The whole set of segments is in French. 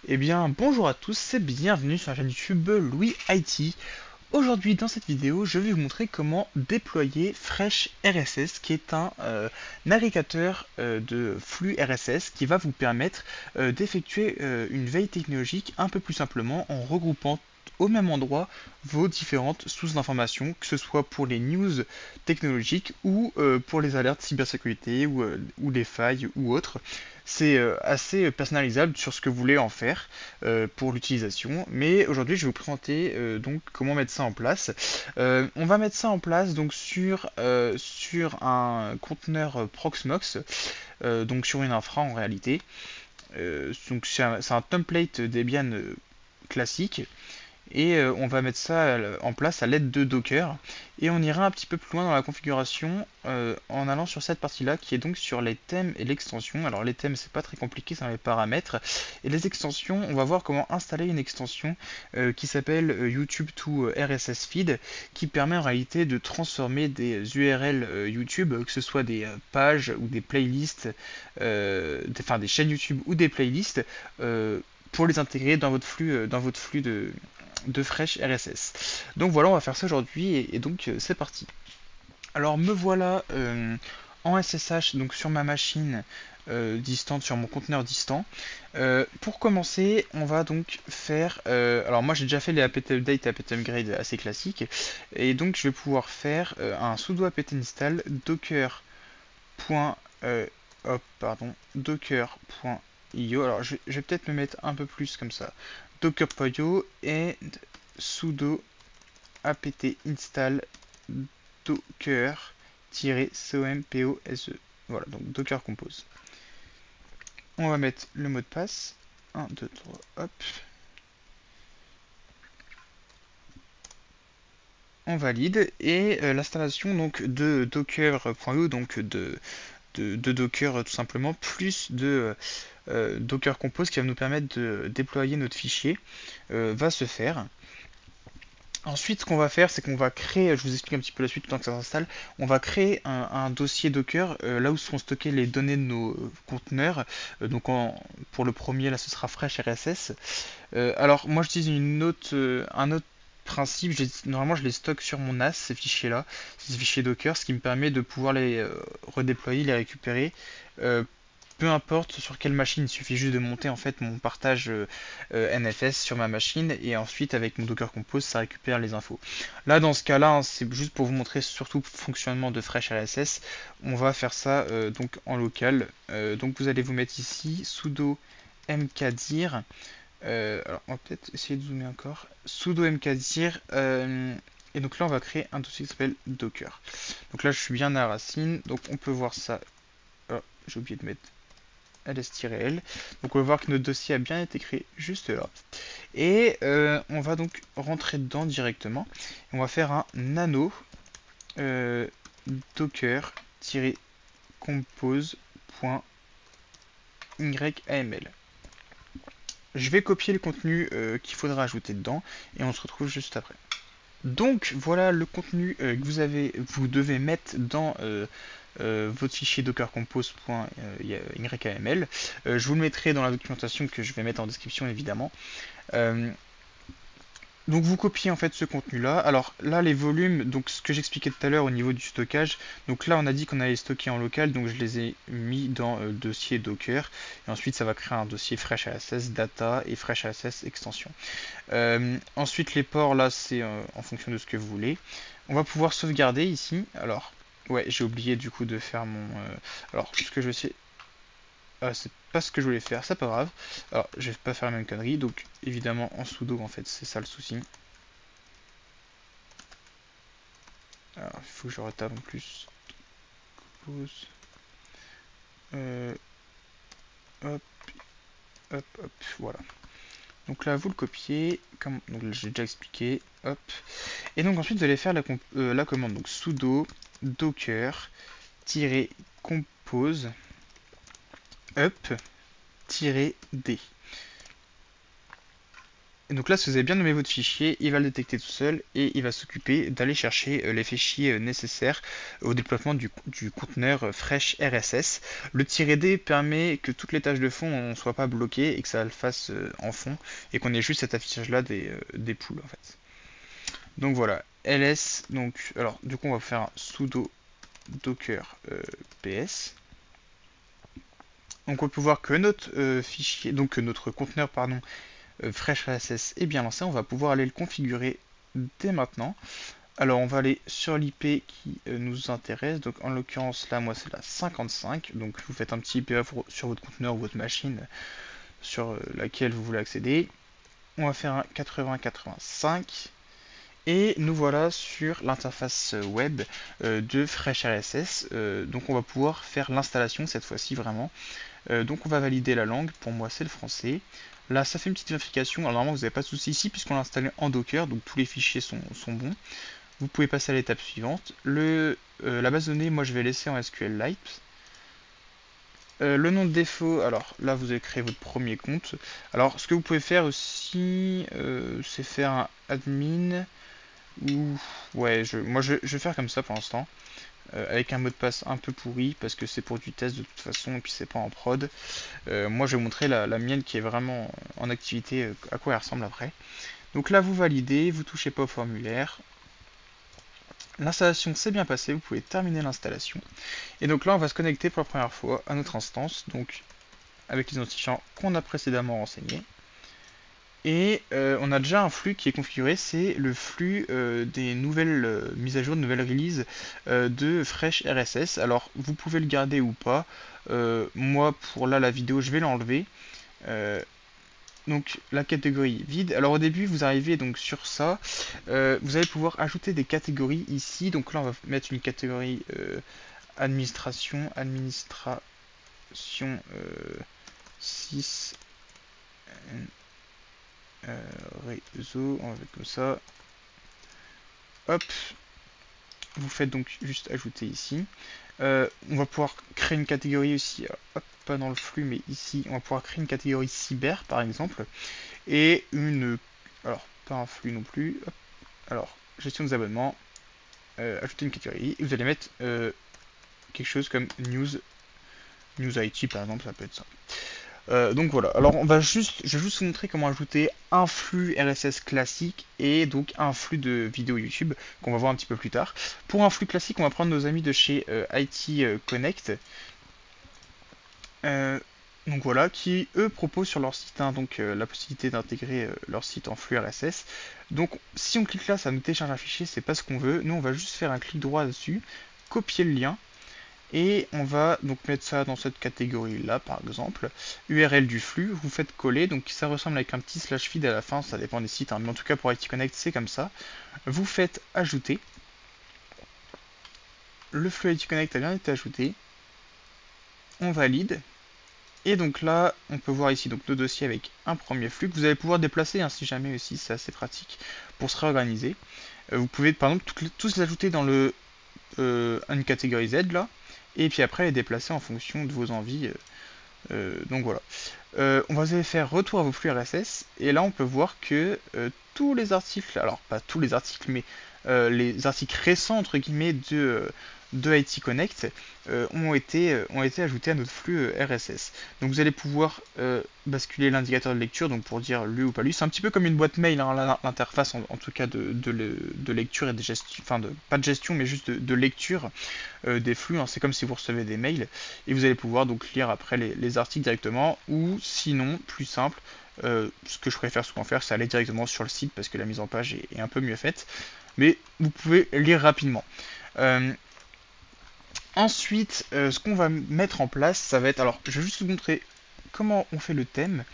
Eh bien, bonjour à tous et bienvenue sur la chaîne YouTube Louis IT. Aujourd'hui, dans cette vidéo, je vais vous montrer comment déployer Fresh RSS, qui est un navigateur de flux RSS qui va vous permettre d'effectuer une veille technologique un peu plus simplement en regroupant au même endroit vos différentes sources d'informations, que ce soit pour les news technologiques ou pour les alertes cybersécurité ou les failles ou autres. C'est assez personnalisable sur ce que vous voulez en faire pour l'utilisation, mais aujourd'hui je vais vous présenter donc comment mettre ça en place. On va mettre ça en place donc sur un conteneur Proxmox, donc sur une infra en réalité. Donc c'est un template Debian classique. Et on va mettre ça en place à l'aide de Docker. Et on ira un petit peu plus loin dans la configuration en allant sur cette partie-là qui est donc sur les thèmes et l'extension. Alors les thèmes c'est pas très compliqué, c'est dans les paramètres. Et les extensions, on va voir comment installer une extension qui s'appelle YouTube to RSS Feed, qui permet en réalité de transformer des URL YouTube, que ce soit des pages ou des playlists, enfin des chaînes YouTube ou des playlists, pour les intégrer dans votre flux de Fresh RSS. Donc voilà, on va faire ça aujourd'hui et donc c'est parti. Alors me voilà en SSH donc sur ma machine distante, sur mon conteneur distant. Pour commencer, on va donc faire. Alors moi j'ai déjà fait les apt update et apt upgrade assez classiques et donc je vais pouvoir faire un sudo apt install docker. Docker.io. Alors je vais peut-être me mettre un peu plus comme ça. Docker.io et sudo apt install docker-compose. Voilà, donc docker compose. On va mettre le mot de passe. 1, 2, 3, hop. On valide et l'installation donc de docker.io, donc de Docker tout simplement, plus de Docker Compose qui va nous permettre de déployer notre fichier, va se faire. Ensuite, ce qu'on va faire, c'est qu'on va créer, je vous explique un petit peu la suite le temps que ça s'installe, on va créer un dossier Docker là où seront stockées les données de nos conteneurs. Pour le premier, là, ce sera Fresh RSS. Alors, moi, j'utilise un autre principe. Normalement, je les stocke sur mon NAS, ces fichiers-là, ces fichiers Docker, ce qui me permet de pouvoir les redéployer, les récupérer. Peu importe sur quelle machine, il suffit juste de monter en fait mon partage NFS sur ma machine et ensuite avec mon Docker Compose ça récupère les infos. Là dans ce cas-là, hein, c'est juste pour vous montrer surtout le fonctionnement de Fresh RSS. On va faire ça donc en local. Donc vous allez vous mettre ici sudo mkdir. Alors on va peut-être essayer de zoomer encore. Sudo mkdir. Et donc là on va créer un dossier qui s'appelle Docker. Donc là je suis bien à la racine. Donc on peut voir ça. Oh, j'ai oublié de mettre ls-l. Donc on va voir que notre dossier a bien été créé juste là. Et on va donc rentrer dedans directement. On va faire un nano docker-compose.yaml. Je vais copier le contenu qu'il faudra ajouter dedans et on se retrouve juste après. Donc voilà le contenu que vous devez mettre dans votre fichier dockercompose.yml. Je vous le mettrai dans la documentation que je vais mettre en description évidemment. Donc vous copiez en fait ce contenu là. Alors là les volumes, donc ce que j'expliquais tout à l'heure au niveau du stockage, donc là on a dit qu'on allait stocker en local, donc je les ai mis dans le dossier Docker et ensuite ça va créer un dossier Fresh RSS data et Fresh RSS extension. Ensuite les ports là c'est en fonction de ce que vous voulez. On va pouvoir sauvegarder ici. Alors ouais, j'ai oublié du coup de faire mon alors ce que je sais, c'est pas ce que je voulais faire, c'est pas grave. Alors, je vais pas faire la même connerie, donc évidemment en sudo en fait, c'est ça le souci. Alors, il faut que je retape en plus. Pause. Hop, hop, voilà. Donc là, vous le copiez, comme donc j'ai déjà expliqué, hop. Et donc ensuite, vous allez faire la commande, donc sudo docker-compose up-d. Et donc là, si vous avez bien nommé votre fichier, il va le détecter tout seul et il va s'occuper d'aller chercher les fichiers nécessaires au déploiement du conteneur Fresh RSS. Le -d permet que toutes les tâches de fond ne soient pas bloquées et que ça le fasse en fond et qu'on ait juste cet affichage là des poules en fait. Donc voilà, ls, donc alors du coup on va faire un sudo docker ps. Donc on peut voir que notre fichier, donc que notre conteneur pardon, Fresh RSS est bien lancé, on va pouvoir aller le configurer dès maintenant. Alors on va aller sur l'IP qui nous intéresse, donc en l'occurrence là moi c'est la 55, donc vous faites un petit IPA sur votre conteneur ou votre machine sur laquelle vous voulez accéder. On va faire un 8085 et nous voilà sur l'interface web de Fresh RSS, donc on va pouvoir faire l'installation cette fois-ci vraiment. Donc on va valider la langue, pour moi c'est le français. Là ça fait une petite vérification, alors normalement vous n'avez pas de souci ici puisqu'on l'a installé en Docker, donc tous les fichiers sont bons. Vous pouvez passer à l'étape suivante. La base de données, moi je vais laisser en SQLite. Le nom de défaut, alors là vous avez créé votre premier compte. Alors ce que vous pouvez faire aussi, c'est faire un admin, ou ouais, moi je vais faire comme ça pour l'instant. Avec un mot de passe un peu pourri parce que c'est pour du test de toute façon et puis c'est pas en prod. Moi je vais vous montrer la mienne qui est vraiment en activité, à quoi elle ressemble après. Donc là vous validez, vous touchez pas au formulaire. L'installation s'est bien passée, vous pouvez terminer l'installation. Et donc là on va se connecter pour la première fois à notre instance, donc avec l'identifiant qu'on a précédemment renseigné. Et on a déjà un flux qui est configuré, c'est le flux des nouvelles mises à jour, de nouvelles releases de Fresh RSS. Alors vous pouvez le garder ou pas. Moi pour là la vidéo je vais l'enlever. Donc la catégorie vide. Alors au début vous arrivez donc sur ça. Vous allez pouvoir ajouter des catégories ici. Donc là on va mettre une catégorie administration 6 réseau, on va mettre comme ça. Hop, vous faites donc juste ajouter ici. On va pouvoir créer une catégorie aussi, hop, pas dans le flux, mais ici, on va pouvoir créer une catégorie cyber par exemple. Et alors pas un flux non plus. Hop, alors, gestion des abonnements, ajouter une catégorie, et vous allez mettre quelque chose comme news IT par exemple, ça peut être ça. Donc voilà, alors je vais juste vous montrer comment ajouter un flux RSS classique et donc un flux de vidéos YouTube qu'on va voir un petit peu plus tard. Pour un flux classique, on va prendre nos amis de chez IT Connect. Donc voilà, qui eux proposent sur leur site donc la possibilité d'intégrer leur site en flux RSS. Donc si on clique là, ça nous télécharge un fichier, c'est pas ce qu'on veut. Nous on va juste faire un clic droit dessus, copier le lien. Et on va donc mettre ça dans cette catégorie là par exemple, URL du flux, vous faites coller, donc ça ressemble avec un petit slash feed à la fin, ça dépend des sites, hein, mais en tout cas pour IT Connect c'est comme ça. Vous faites ajouter, le flux IT Connect a bien été ajouté, on valide, et donc là on peut voir ici donc nos dossiers avec un premier flux que vous allez pouvoir déplacer hein, si jamais aussi, c'est assez pratique pour se réorganiser. Vous pouvez par exemple tous les ajouter dans une catégorie Z là, et puis après les déplacer en fonction de vos envies. Donc voilà. On va faire retour à vos flux RSS, et là on peut voir que tous les articles, alors pas tous les articles, mais les articles récents entre guillemets de IT Connect ont été ajoutés à notre flux RSS. Donc vous allez pouvoir basculer l'indicateur de lecture, donc pour dire lu ou pas lu. C'est un petit peu comme une boîte mail, hein, l'interface en tout cas de lecture et de gestion, enfin pas de gestion mais juste de lecture des flux. Hein. C'est comme si vous recevez des mails et vous allez pouvoir donc lire après les articles directement, ou sinon plus simple. Ce que je préfère souvent faire, c'est aller directement sur le site parce que la mise en page est un peu mieux faite, mais vous pouvez lire rapidement. Ensuite, ce qu'on va mettre en place, ça va être... Alors, je vais juste vous montrer comment on fait le thème.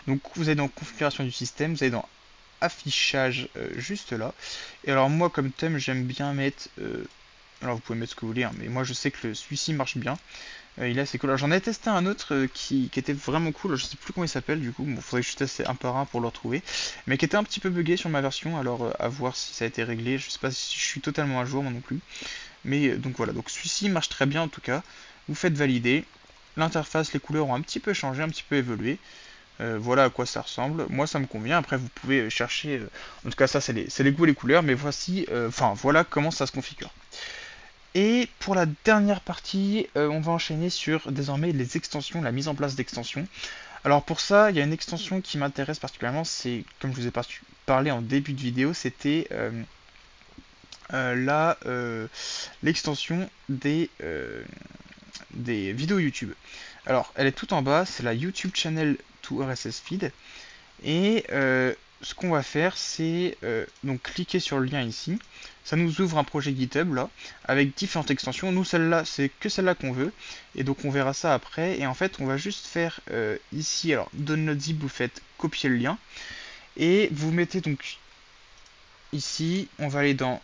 Donc, vous allez dans configuration du système, vous allez dans affichage juste là. Et alors, moi, comme thème, j'aime bien mettre... alors, vous pouvez mettre ce que vous voulez, hein, mais moi, je sais que celui-ci marche bien. Il est assez cool. Alors, j'en ai testé un autre qui était vraiment cool. Je sais plus comment il s'appelle, du coup. Bon, faudrait que je teste un par un pour le retrouver. Mais qui était un petit peu bugué sur ma version. Alors, à voir si ça a été réglé. Je sais pas si je suis totalement à jour, moi non plus. Mais donc voilà, donc celui-ci marche très bien en tout cas. Vous faites valider. L'interface, les couleurs ont un petit peu changé, un petit peu évolué. Voilà à quoi ça ressemble. Moi ça me convient. Après vous pouvez chercher. En tout cas ça c'est les goûts et les couleurs. Mais voici. Enfin voilà comment ça se configure. Et pour la dernière partie, on va enchaîner sur désormais les extensions, la mise en place d'extensions. Alors pour ça, il y a une extension qui m'intéresse particulièrement, c'est comme je vous ai parlé en début de vidéo, c'était l'extension des vidéos YouTube. Alors elle est tout en bas, c'est la YouTube Channel to RSS Feed. Et ce qu'on va faire, c'est donc cliquer sur le lien ici. Ça nous ouvre un projet GitHub là, avec différentes extensions. Nous, celle-là, c'est que celle-là qu'on veut. Et donc, on verra ça après. Et en fait, on va juste faire ici, alors, download zip, vous faites copier le lien. Et vous mettez donc ici, on va aller dans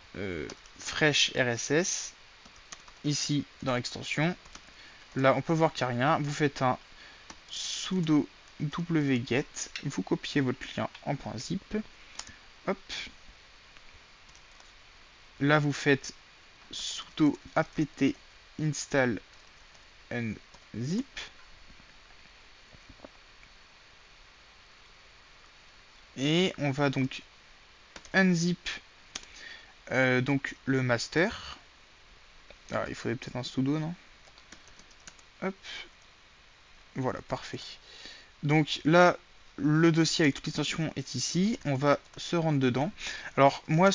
Fresh RSS. Ici, dans l'extension. Là, on peut voir qu'il n'y a rien. Vous faites un sudo wget, vous copiez votre lien en .zip, hop, là vous faites sudo apt install unzip, et on va donc unzip donc le master. Alors il faudrait peut-être un sudo, non? Hop, voilà, parfait. Donc là, le dossier avec toute l'extension est ici. On va se rendre dedans. Alors moi,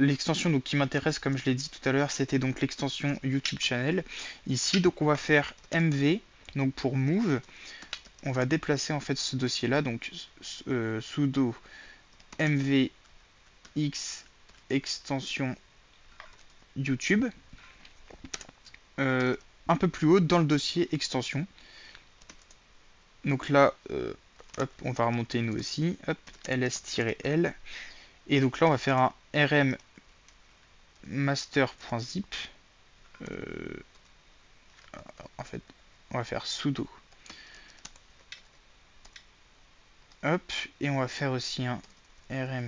l'extension donc qui m'intéresse, comme je l'ai dit tout à l'heure, c'était donc l'extension YouTube Channel. Ici, donc on va faire MV, donc pour Move. On va déplacer en fait ce dossier-là, donc sudo mvx extension YouTube. Un peu plus haut dans le dossier extension. Donc là, hop, on va remonter nous aussi, hop, ls-l, et donc là on va faire un rm master.zip, en fait on va faire sudo, hop, et on va faire aussi un rm-rf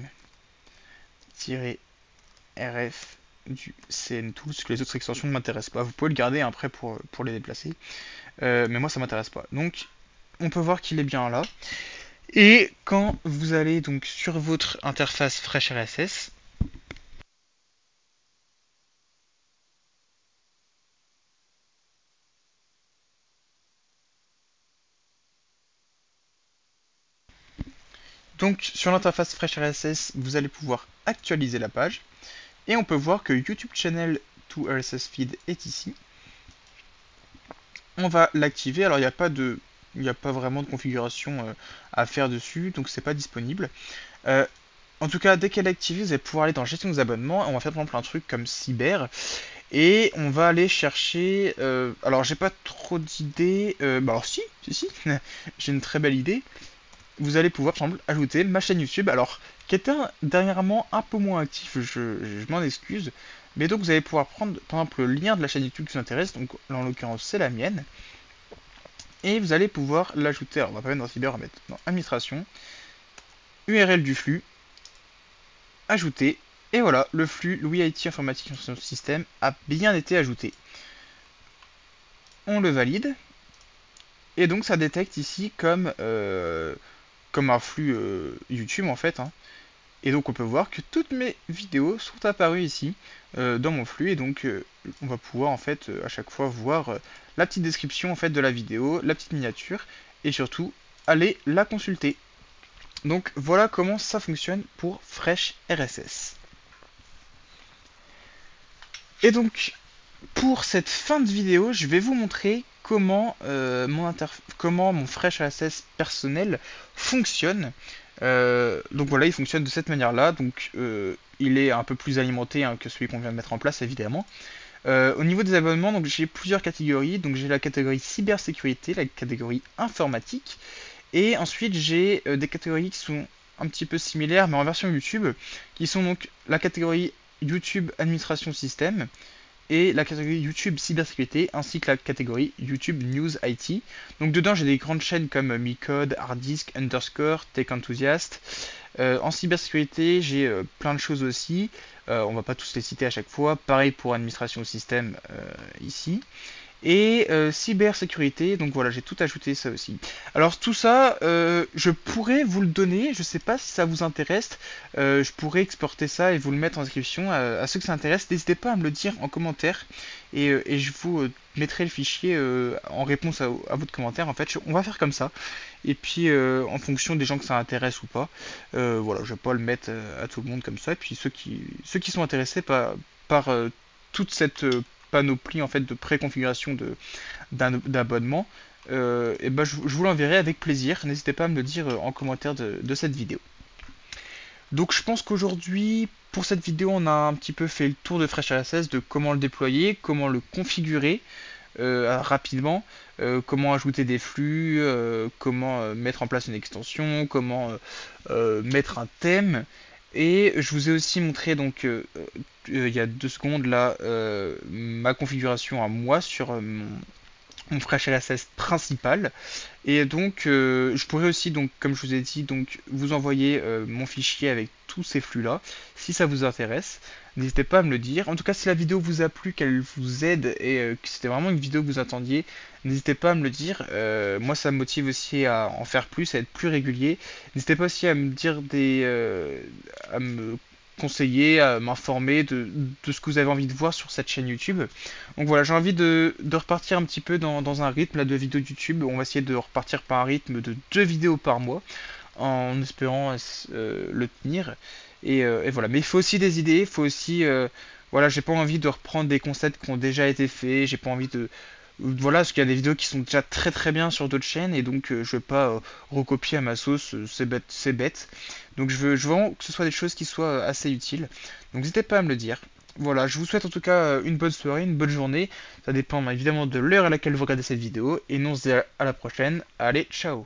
du cntools, parce que les autres extensions ne m'intéressent pas. Vous pouvez le garder après pour les déplacer, mais moi ça m'intéresse pas. Donc on peut voir qu'il est bien là. Et quand vous allez donc sur votre interface Fresh RSS, donc sur l'interface Fresh RSS, vous allez pouvoir actualiser la page. Et on peut voir que YouTube Channel to RSS Feed est ici. On va l'activer. Alors il n'y a pas vraiment de configuration à faire dessus, donc c'est pas disponible. En tout cas, dès qu'elle est activée, vous allez pouvoir aller dans Gestion des abonnements. Et on va faire par exemple un truc comme Cyber. Et on va aller chercher. Alors j'ai pas trop d'idées. Bah alors si. J'ai une très belle idée. Vous allez pouvoir par exemple ajouter ma chaîne YouTube. Alors qui était dernièrement un peu moins actif, je m'en excuse. Mais donc vous allez pouvoir prendre par exemple le lien de la chaîne YouTube qui vous intéresse. Donc là en l'occurrence c'est la mienne. Et vous allez pouvoir l'ajouter. Alors on va pas mettre dans Cyber, on va mettre dans Administration. URL du flux. Ajouter. Et voilà, le flux Louis IT Informatique Information Système a bien été ajouté. On le valide. Et donc ça détecte ici comme un flux YouTube en fait. Hein. Et donc on peut voir que toutes mes vidéos sont apparues ici dans mon flux. Et donc on va pouvoir en fait à chaque fois voir la petite description en fait de la vidéo, la petite miniature. Et surtout aller la consulter. Donc voilà comment ça fonctionne pour Fresh RSS. Et donc, pour cette fin de vidéo, je vais vous montrer comment, mon Fresh RSS personnel fonctionne. Donc voilà, il fonctionne de cette manière-là. Donc, il est un peu plus alimenté hein, que celui qu'on vient de mettre en place, évidemment. Au niveau des abonnements, donc j'ai plusieurs catégories. Donc j'ai la catégorie cybersécurité, la catégorie informatique, et ensuite j'ai des catégories qui sont un petit peu similaires, mais en version YouTube, qui sont donc la catégorie YouTube Administration Système et la catégorie YouTube Cybersécurité ainsi que la catégorie YouTube News IT. Donc dedans j'ai des grandes chaînes comme Micode, Harddisk, Underscore, Tech Enthusiast. En cybersécurité j'ai plein de choses aussi. On va pas tous les citer à chaque fois. Pareil pour Administration Système ici. et cybersécurité. Donc voilà, j'ai tout ajouté ça aussi. Alors tout ça, je pourrais vous le donner, je sais pas si ça vous intéresse, je pourrais exporter ça et vous le mettre en description. À ceux que ça intéresse, n'hésitez pas à me le dire en commentaire et je vous mettrai le fichier en réponse à votre commentaire. En fait, on va faire comme ça. Et puis en fonction des gens que ça intéresse ou pas, voilà, je vais pas le mettre à tout le monde comme ça. Et puis ceux qui sont intéressés par toute cette panoplie en fait de préconfiguration d'abonnement, et ben je vous l'enverrai avec plaisir. N'hésitez pas à me le dire en commentaire de cette vidéo. Donc je pense qu'aujourd'hui, pour cette vidéo, on a un petit peu fait le tour de FreshRSS, de comment le déployer, comment le configurer rapidement, comment ajouter des flux, comment mettre en place une extension, comment mettre un thème. Et je vous ai aussi montré donc il y a 2 secondes là ma configuration à moi sur mon FreshRSS principal. Et donc je pourrais aussi, donc comme je vous ai dit, donc vous envoyer mon fichier avec tous ces flux là si ça vous intéresse. N'hésitez pas à me le dire. En tout cas, si la vidéo vous a plu, qu'elle vous aide et que c'était vraiment une vidéo que vous attendiez, n'hésitez pas à me le dire. Moi ça me motive aussi à en faire plus, à être plus régulier. N'hésitez pas aussi à me dire à me conseiller, à m'informer de ce que vous avez envie de voir sur cette chaîne YouTube. Donc voilà, j'ai envie de repartir un petit peu dans un rythme là, de vidéos YouTube. On va essayer de repartir par un rythme de 2 vidéos par mois, en espérant le tenir. Et voilà, mais il faut aussi des idées, il faut aussi... voilà, j'ai pas envie de reprendre des concepts qui ont déjà été faits, j'ai pas envie de... Voilà, parce qu'il y a des vidéos qui sont déjà très très bien sur d'autres chaînes, et donc je vais pas recopier à ma sauce, c'est bête, c'est bête. Donc je veux vraiment que ce soit des choses qui soient assez utiles. Donc n'hésitez pas à me le dire. Voilà, je vous souhaite en tout cas une bonne soirée, une bonne journée. Ça dépend évidemment de l'heure à laquelle vous regardez cette vidéo. Et nous on se dit à la prochaine. Allez, ciao!